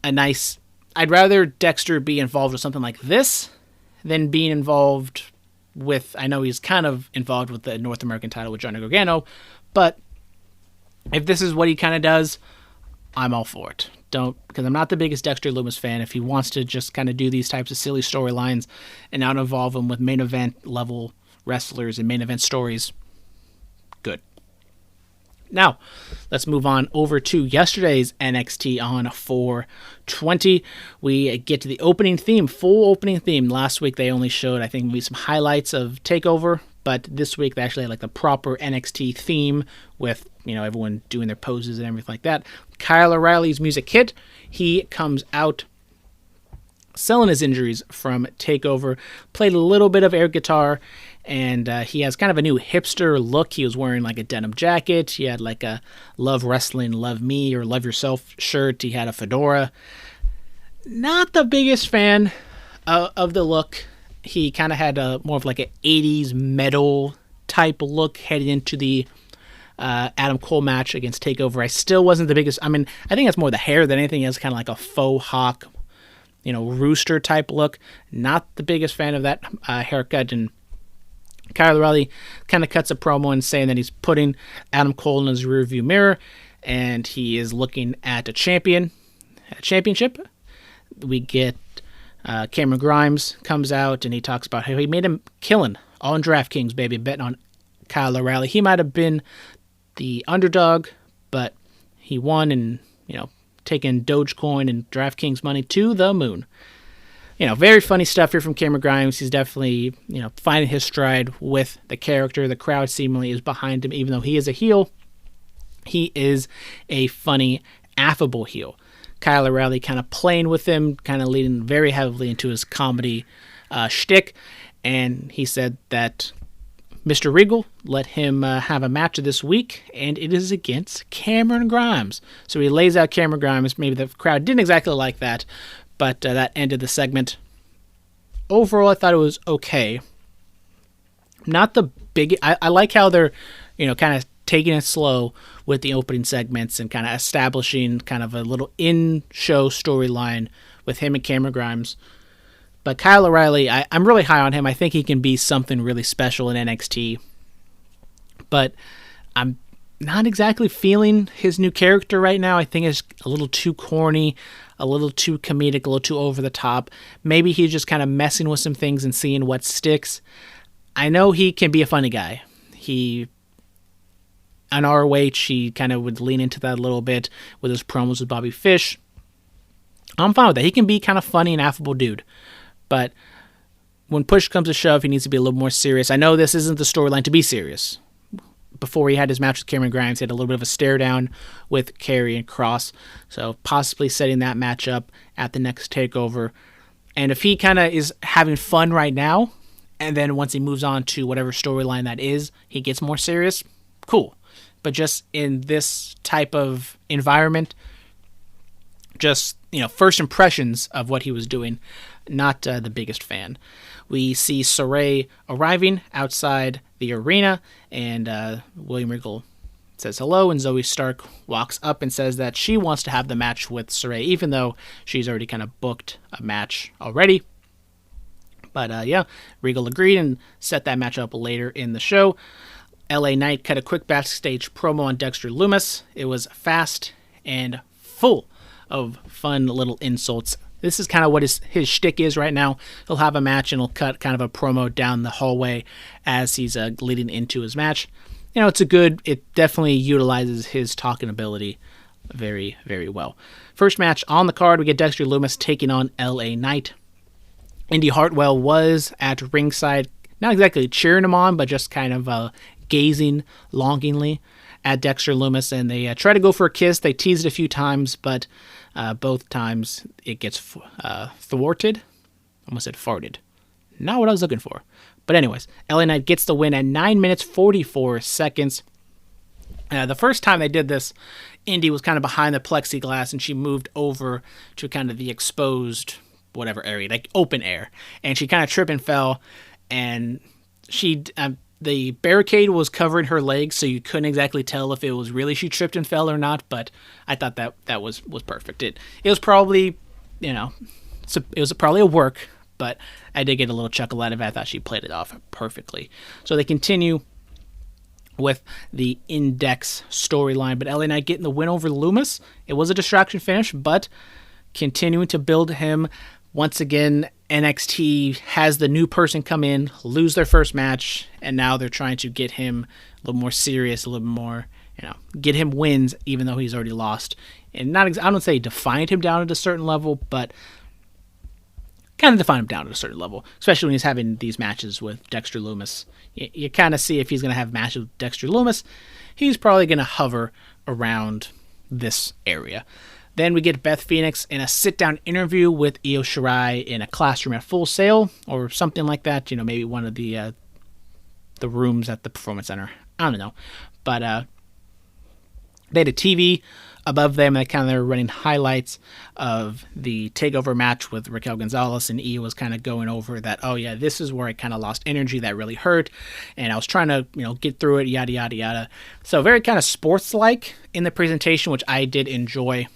a nice. I'd rather Dexter be involved with something like this than being involved with. I know he's kind of involved with the North American title with Johnny Gargano, but if this is what he kind of does, I'm all for it. Because I'm not the biggest Dexter Lumis fan. If he wants to just kind of do these types of silly storylines and not involve them with main event level wrestlers and main event stories, good. Now, let's move on over to yesterday's NXT on 420. We get to the opening theme, full opening theme. Last week they only showed, I think, maybe some highlights of TakeOver, but this week they actually had like the proper NXT theme with, everyone doing their poses and everything like that. Kyle O'Reilly's music hit. He comes out selling his injuries from TakeOver, played a little bit of air guitar, and he has kind of a new hipster look. He was wearing like a denim jacket. He had like a Love Wrestling, Love Me, or Love Yourself shirt. He had a fedora. Not the biggest fan of the look. He kind of had more of like an 80s metal type look heading into the Adam Cole match against TakeOver. I still wasn't the biggest. I think that's more the hair than anything else, kind of like a faux hawk, rooster type look. Not the biggest fan of that haircut. And Kyle O'Reilly kind of cuts a promo and saying that he's putting Adam Cole in his rearview mirror and he is looking at a championship. We get Cameron Grimes comes out and he talks about how he made him killing on DraftKings, baby, betting on Kyle O'Reilly. He might have been the underdog, but he won and, taking Dogecoin and DraftKings money to the moon. Very funny stuff here from Cameron Grimes. He's definitely, finding his stride with the character. The crowd seemingly is behind him, even though he is a heel. He is a funny, affable heel. Kyle O'Reilly kind of playing with him, kind of leading very heavily into his comedy shtick. And he said that Mr. Regal let him have a match this week, and it is against Cameron Grimes. So he lays out Cameron Grimes. Maybe the crowd didn't exactly like that, but that ended the segment. Overall, I thought it was okay. Not the big. I like how they're, kind of taking it slow with the opening segments and kind of establishing kind of a little in-show storyline with him and Cameron Grimes. But Kyle O'Reilly, I'm really high on him. I think he can be something really special in NXT. But I'm not exactly feeling his new character right now. I think it's a little too corny, a little too comedic, a little too over the top. Maybe he's just kind of messing with some things and seeing what sticks. I know he can be a funny guy. On ROH, he kind of would lean into that a little bit with his promos with Bobby Fish. I'm fine with that. He can be kind of funny and affable dude. But when push comes to shove, he needs to be a little more serious. I know this isn't the storyline to be serious. Before he had his match with Cameron Grimes, he had a little bit of a stare down with Karrion Kross. So possibly setting that match up at the next TakeOver. And if he kind of is having fun right now, and then once he moves on to whatever storyline that is, he gets more serious, cool. but just in this type of environment, just, first impressions of what he was doing, not the biggest fan. We see Sarray arriving outside the arena, and William Regal says hello, and Zoe Stark walks up and says that she wants to have the match with Sarray, even though she's already kind of booked a match already. But Regal agreed and set that match up later in the show. LA Knight cut a quick backstage promo on Dexter Lumis. It was fast and full of fun little insults. This is kind of what his shtick is right now. He'll have a match and he'll cut kind of a promo down the hallway as he's leading into his match. It definitely utilizes his talking ability very, very well. First match on the card, we get Dexter Lumis taking on LA Knight. Indy Hartwell was at ringside, not exactly cheering him on, but just kind of gazing longingly at Dexter Lumis, and they try to go for a kiss. They tease it a few times, but both times it gets thwarted. Almost said farted. Not what I was looking for. But anyways, LA Knight gets the win at 9 minutes 44 seconds. The first time they did this, Indy was kind of behind the plexiglass, and she moved over to kind of the exposed whatever area, like open air, and she kind of tripped and fell, and the barricade was covering her legs, so you couldn't exactly tell if it was really she tripped and fell or not, but I thought that was perfect. It was probably, it was probably a work, but I did get a little chuckle out of it. I thought she played it off perfectly. So they continue with the Index storyline, but LA Knight getting the win over Lumis. It was a distraction finish, but continuing to build him. Once again, NXT has the new person come in, lose their first match, and now they're trying to get him a little more serious, a little more, get him wins, even though he's already lost. And I don't say defined him down at a certain level, but kind of define him down at a certain level, especially when he's having these matches with Dexter Lumis. You kind of see if he's going to have matches with Dexter Lumis, he's probably going to hover around this area. Then we get Beth Phoenix in a sit-down interview with Io Shirai in a classroom at Full Sail or something like that. Maybe one of the rooms at the Performance Center. I don't know. But they had a TV above them, and they were running highlights of the TakeOver match with Raquel Gonzalez, and Io was kind of going over that, oh yeah, this is where I kind of lost energy, that really hurt, and I was trying to, get through it, yada, yada, yada. So very kind of sports-like in the presentation, which I did enjoy.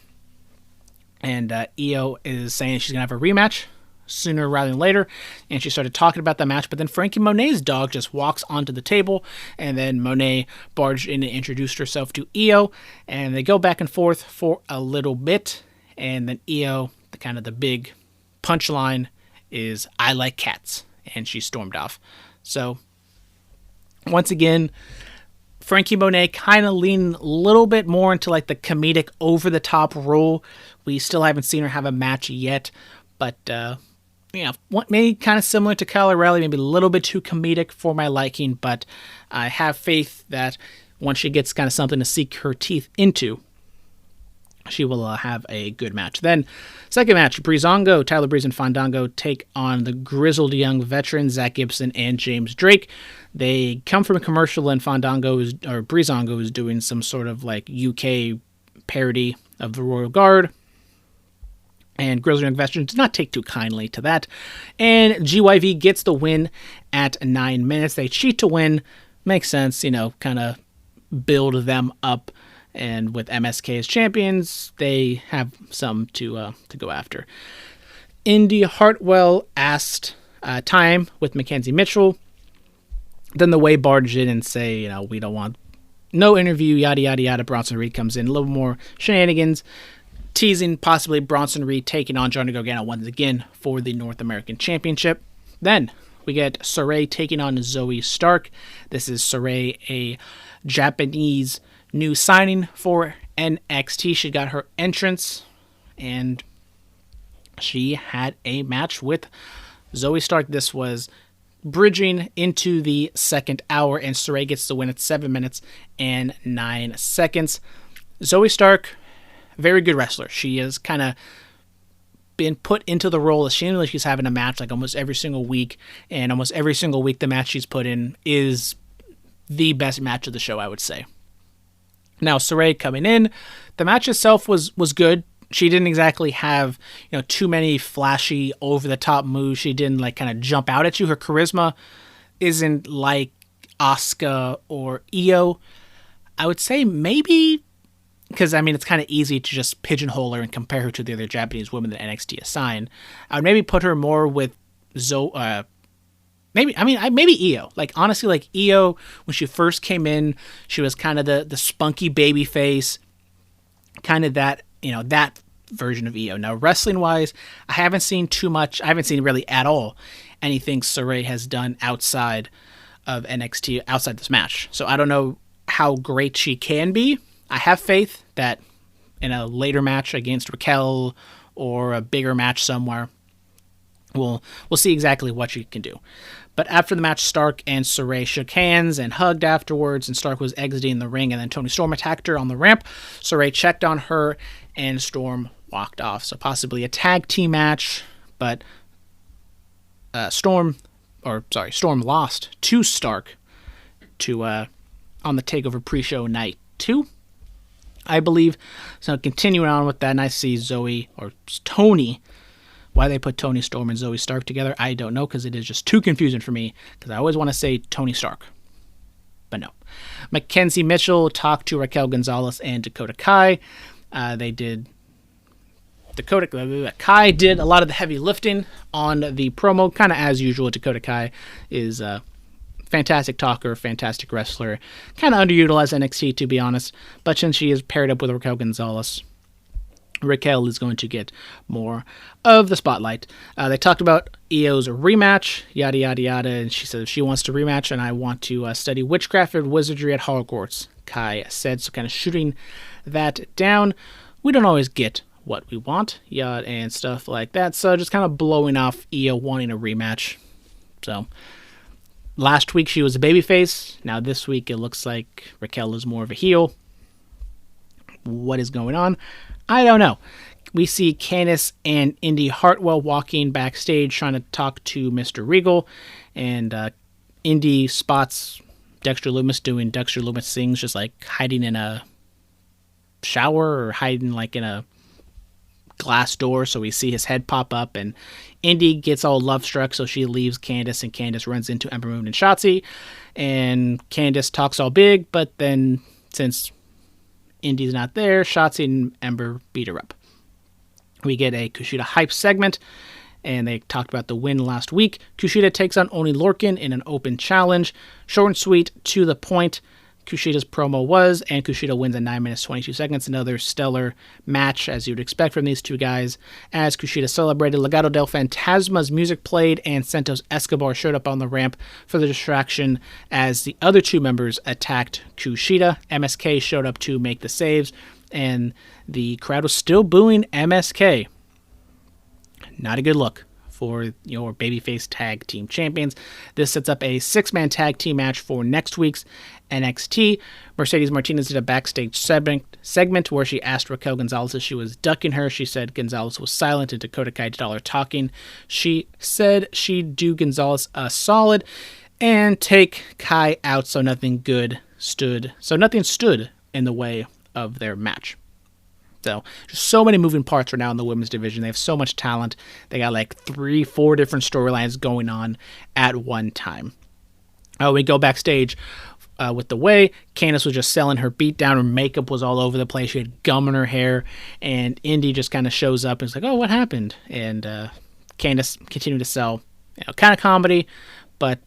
And Io is saying she's going to have a rematch sooner rather than later. And she started talking about the match. But then Frankie Monet's dog just walks onto the table. And then Monet barged in and introduced herself to Io. And they go back and forth for a little bit. And then Io, the big punchline is, I like cats. And she stormed off. So, once again, Frankie Monet kind of leaned a little bit more into the comedic over-the-top role. We still haven't seen her have a match yet, but maybe kind of similar to Kyle O'Reilly, maybe a little bit too comedic for my liking, but I have faith that once she gets kind of something to sink her teeth into, she will have a good match. Then, second match, Tyler Breeze and Fandango take on the grizzled young veterans, Zach Gibson and James Drake. They come from a commercial, and Breezango is doing some sort of UK parody of the Royal Guard. And Grizzled Young Veterans did not take too kindly to that. And GYV gets the win at 9 minutes. They cheat to win. Makes sense, kind of build them up. And with MSK as champions, they have some to go after. Indy Hartwell asked time with Mackenzie Mitchell. Then the Way barged in and say, we don't want no interview, yada, yada, yada. Bronson Reed comes in, a little more shenanigans, teasing possibly Bronson Reed taking on Johnny Gargano once again for the North American Championship. Then we get Sarray taking on Zoe Stark. This is Sarray, a Japanese new signing for NXT. She got her entrance, and she had a match with Zoe Stark. This was bridging into the second hour, and Sarray gets the win at 7 minutes and 9 seconds. Zoe Stark, very good wrestler. She has kind of been put into the role. It seems like she's having a match almost every single week, and almost every single week the match she's put in is the best match of the show, I would say. Now, Sarray coming in, the match itself was good. She didn't exactly have, too many flashy over-the-top moves. She didn't, kind of jump out at you. Her charisma isn't like Asuka or Io. I would say maybe, because, it's kind of easy to just pigeonhole her and compare her to the other Japanese women that NXT assigned. I would maybe put her more with maybe Io. Honestly, Io, when she first came in, she was kind of the spunky baby face, kind of that, that version of Io. Now, wrestling-wise, I haven't seen too much. I haven't seen really at all anything Sarray has done outside of NXT, outside this match. So I don't know how great she can be. I have faith that in a later match against Raquel or a bigger match somewhere, we'll see exactly what she can do. But after the match, Stark and Sarray shook hands and hugged afterwards, and Stark was exiting the ring, and then Toni Storm attacked her on the ramp. Sarray checked on her, and Storm walked off. So possibly a tag team match, but Storm lost to Stark on the TakeOver pre-show night 2, I believe. So continuing on with that, and I see Toni. Why they put Toni Storm and Zoe Stark together, I don't know, because it is just too confusing for me, because I always want to say Toni Stark. But no. Mackenzie Mitchell talked to Raquel Gonzalez and Dakota Kai. Kai did a lot of the heavy lifting on the promo, kind of as usual. Dakota Kai is a fantastic talker, fantastic wrestler, kind of underutilized NXT, to be honest, but since she is paired up with Raquel Gonzalez, Raquel is going to get more of the spotlight. They talked about Io's rematch, yada, yada, yada, and she said she wants to rematch, and I want to study witchcraft and wizardry at Hogwarts, Kai said, so kind of shooting that down. We don't always get what we want, yada, and stuff like that, so just kind of blowing off Io wanting a rematch. So, last week she was a babyface, now this week it looks like Raquel is more of a heel. What is going on? I don't know. We see Candice and Indy Hartwell walking backstage trying to talk to Mr. Regal, and Indy spots Dexter Lumis doing Dexter Lumis things, just hiding in a shower or hiding in a glass door, so we see his head pop up, and Indy gets all love struck, so she leaves Candice, and Candice runs into Ember Moon and Shotzi, and Candice talks all big, but then since Indy's not there, Shotzi and Ember beat her up. We get a Kushida hype segment, and they talked about the win last week. Kushida takes on Oni Lorcan in an open challenge. Short and sweet, to the point. Kushida's promo was, and Kushida wins in 9 minutes 22 seconds. Another stellar match, as you'd expect from these two guys. As Kushida celebrated, Legado del Fantasma's music played, and Santos Escobar showed up on the ramp for the distraction as the other two members attacked Kushida. MSK showed up to make the saves, and the crowd was still booing MSK. Not a good look for your babyface tag team champions. This sets up a 6-man tag team match for next week's NXT. Mercedes Martinez did a backstage segment where she asked Raquel Gonzalez if she was ducking her. She said Gonzalez was silent, and Dakota Kai did all her talking. She said she'd do Gonzalez a solid and take Kai out so nothing stood in the way of their match. So, just so many moving parts right now in the women's division. They have so much talent. They got 3-4 different storylines going on at one time. We go backstage with the way Candice was just selling her beat down. Her makeup was all over the place. She had gum in her hair. And Indy just kind of shows up and is like, oh, what happened? And Candice continued to sell kind of comedy, but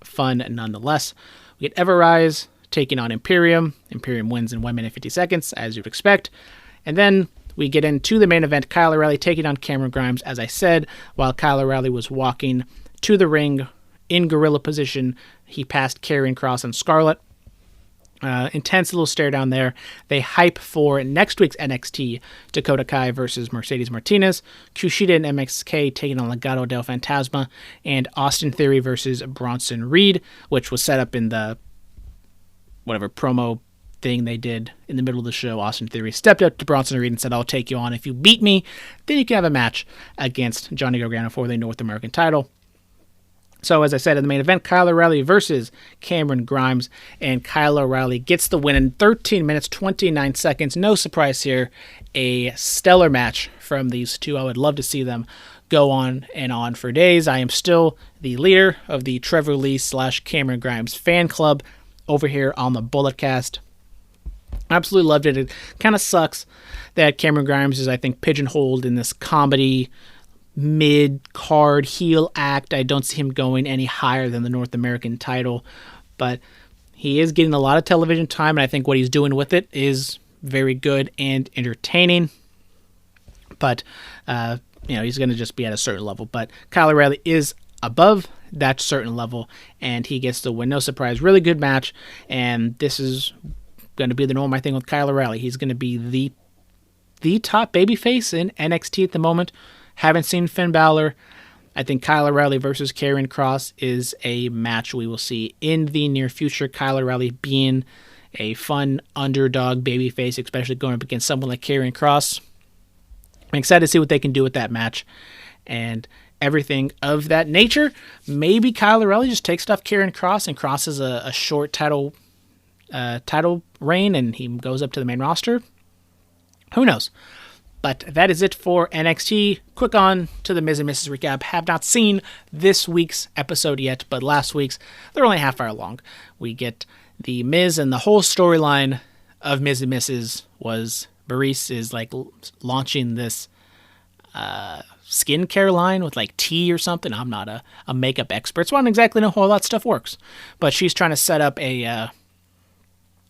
fun nonetheless. We get Everrise taking on Imperium. Imperium wins in 1 minute 50 seconds, as you'd expect. And then we get into the main event, Kyle O'Reilly taking on Cameron Grimes, as I said, while Kyle O'Reilly was walking to the ring in gorilla position. He passed Karrion Kross and Scarlett. Intense little stare down there. They hype for next week's NXT, Dakota Kai versus Mercedes Martinez, Kushida and MSK taking on Legado del Fantasma, and Austin Theory versus Bronson Reed, which was set up in the promo thing they did in the middle of the show. Austin Theory stepped up to Bronson Reed and said, I'll take you on. If you beat me, then you can have a match against Johnny Gargano for the North American title. So, as I said, in the main event, Kyle O'Reilly versus Cameron Grimes, and Kyle O'Reilly gets the win in 13 minutes, 29 seconds. No surprise here. A stellar match from these two. I would love to see them go on and on for days. I am still the leader of the Trevor Lee / Cameron Grimes fan club over here on the Bulletcast. Absolutely loved it. It kind of sucks that Cameron Grimes is, I think, pigeonholed in this comedy mid-card heel act. I don't see him going any higher than the North American title, but he is getting a lot of television time, and I think what he's doing with it is very good and entertaining. But, he's going to just be at a certain level. But Kyle O'Reilly is above that certain level, and he gets the win. No surprise. Really good match, and this is going to be the norm, I think, with Kyle O'Reilly. He's going to be the top babyface in NXT at the moment. Haven't seen Finn Balor. I think Kyle O'Reilly versus Karrion Kross is a match we will see in the near future. Kyle O'Reilly being a fun underdog babyface, especially going up against someone like Karrion Kross. I'm excited to see what they can do with that match and everything of that nature. Maybe Kyle O'Reilly just takes off Karrion Kross and crosses a short title reign and he goes up to the main roster. Who knows? But that is it for NXT. Quick on to the Miz and Mrs. recap. Have not seen this week's episode yet, but last week's, they're only half hour long. We get the Miz, and the whole storyline of Miz and Mrs. was Maurice is like launching this skincare line with like tea or something. I'm not a makeup expert, so I don't exactly know how all that stuff works. But she's trying to set up a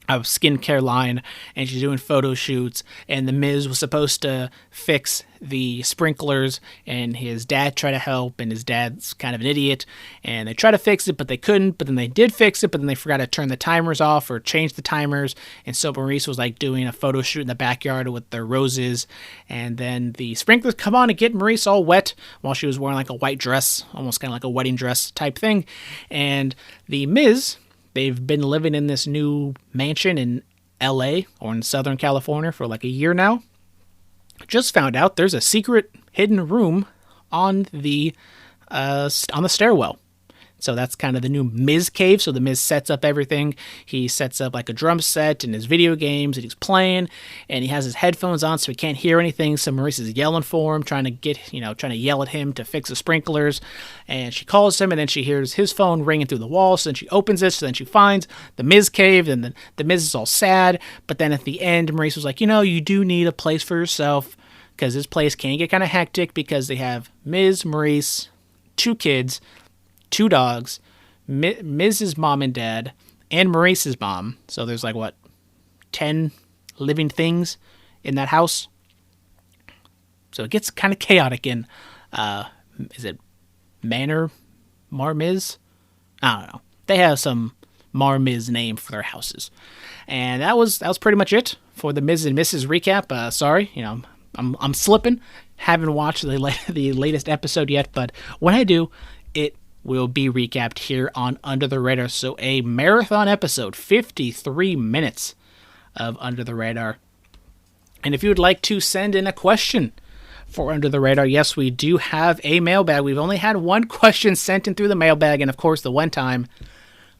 skincare line, and she's doing photo shoots, and the Miz was supposed to fix the sprinklers, and his dad tried to help, and his dad's kind of an idiot, and they tried to fix it, but they couldn't, but then they did fix it, but then they forgot to turn the timers off or change the timers, and so Maurice was like doing a photo shoot in the backyard with their roses, and then the sprinklers come on and get Maurice all wet while she was wearing like a white dress, almost kind of like a wedding dress type thing, and the Miz, they've been living in this new mansion in LA or in Southern California for like a year now. Just found out there's a secret hidden room on the stairwell. So that's kind of the new Miz cave. So the Miz sets up everything. He sets up like a drum set and his video games that he's playing, and he has his headphones on so he can't hear anything. So Maurice is yelling for him, trying to yell at him to fix the sprinklers. And she calls him, and then she hears his phone ringing through the wall. So then she opens it. So then she finds the Miz cave, and the Miz is all sad. But then at the end, Maurice was like, you do need a place for yourself, because this place can get kind of hectic because they have Miz, Maurice, 2 kids, 2 dogs, Miz's mom and dad, and Maurice's mom. So there's 10 living things in that house. So it gets kind of chaotic in, is it Mar-Miz? I don't know. They have some Mar-Miz name for their houses. And that was pretty much it for the Miz and Mrs. recap. Sorry, I'm slipping. Haven't watched the latest episode yet, but when I do, it will be recapped here on Under the Radar. So a marathon episode, 53 minutes of Under the Radar. And if you would like to send in a question for Under the Radar, yes, we do have a mailbag. We've only had one question sent in through the mailbag, and of course the one time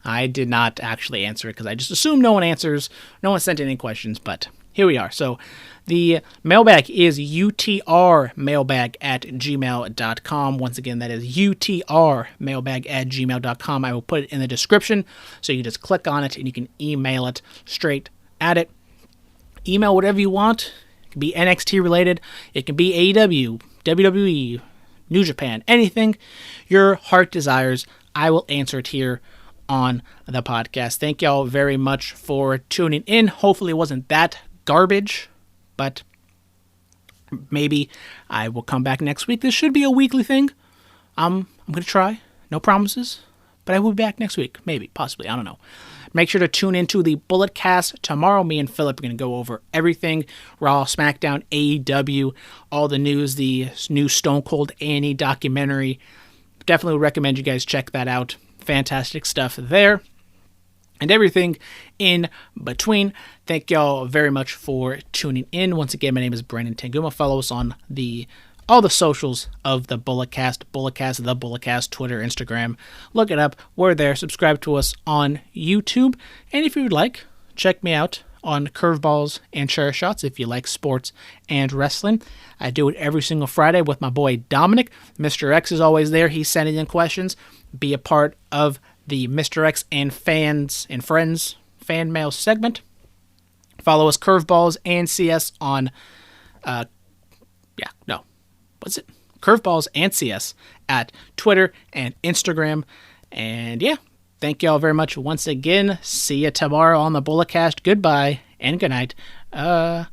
I did not actually answer it because I just assumed no one sent in any questions, but here we are. So the mailbag is UTRmailbag@gmail.com. Once again, that is UTRmailbag@gmail.com. I will put it in the description, so you just click on it and you can email it straight at it. Email whatever you want. It can be NXT related. It can be AEW, WWE, New Japan, anything your heart desires. I will answer it here on the podcast. Thank y'all very much for tuning in. Hopefully it wasn't that garbage, but maybe I will come back next week. This should be a weekly thing. I'm going to try. No promises, but I will be back next week. Maybe, possibly. I don't know. Make sure to tune into the Bulletcast tomorrow. Me and Philip are going to go over everything. Raw, SmackDown, AEW, all the news, the new Stone Cold A&E documentary. Definitely recommend you guys check that out. Fantastic stuff there. And everything in between. Thank y'all very much for tuning in. Once again, my name is Brandon Tanguma. Follow us on all the socials of the Bulletcast, the Bulletcast, Twitter, Instagram. Look it up. We're there. Subscribe to us on YouTube. And if you would like, check me out on Curveballs and Chair Shots if you like sports and wrestling. I do it every single Friday with my boy Dominic. Mr. X is always there. He's sending in questions. Be a part of the Mr. X and Fans and Friends fan mail segment. Follow us, Curveballs and CS on Curveballs and CS at Twitter and Instagram. And yeah, thank you all very much once again. See you tomorrow on the Bulletcast. Goodbye and good night. Bye-bye.